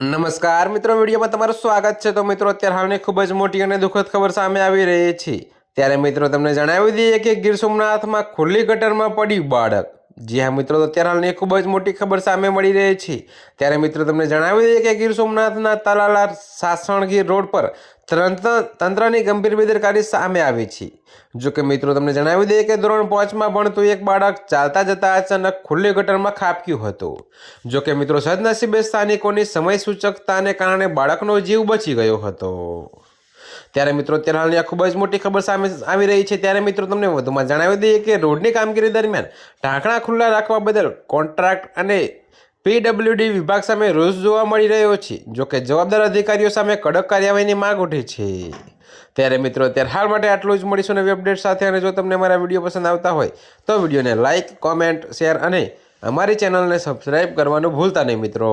નમસ્કાર મિત્રો, વિડીયોમાં તમારું સ્વાગત છે। તો મિત્રો, અત્યારે હાલની ખૂબ જ મોટી અને દુઃખદ ખબર સામે આવી રહી છે। ત્યારે મિત્રો તમને જણાવી દઈએ કે ગીર સોમનાથમાં ખુલ્લી ગટરમાં પડ્યું બાળક। જી હા મિત્રો, અત્યારે હાલની ખૂબ જ મોટી ખબર સામે મળી રહી છે। ત્યારે મિત્રો તમને જણાવી દઈએ કે ગીર સોમનાથના તાલાલા સાસણગીર રોડ પર તંત્રની ગંભીર બેદરકારી સામે આવી છે। જો કે મિત્રો તમને જણાવી દઈએ કે ધોરણ 5માં ભણતું એક બાળક ચાલતા જતા અચાનક ખુલ્લી ગટરમાં ખાબક્યું હતું। જો કે મિત્રો સદનસીબે સ્થાનિકોની સમય સૂચકતાને કારણે બાળકનો જીવ બચી ગયો હતો। ત્યારે મિત્રો અત્યારે હાલની આ ખૂબ જ મોટી ખબર સામે આવી રહી છે। ત્યારે મિત્રો તમને વધુમાં જણાવી દઈએ કે રોડની કામગીરી દરમિયાન ઢાંકણા ખુલ્લા રાખવા બદલ કોન્ટ્રાક્ટ અને પીડબ્લ્યુડી વિભાગ સામે રોષ જોવા મળી રહ્યો છે। જો કે જવાબદાર અધિકારીઓ સામે કડક કાર્યવાહીની માંગ ઉઠી છે। ત્યારે મિત્રો અત્યારે હાલ માટે આટલું જ। મળીશું નવી અપડેટ સાથે। અને જો તમને મારા વિડીયો પસંદ આવતા હોય તો વિડીયોને લાઇક, કોમેન્ટ, શેર અને અમારી ચેનલને સબસ્ક્રાઈબ કરવાનું ભૂલતા નહીં મિત્રો।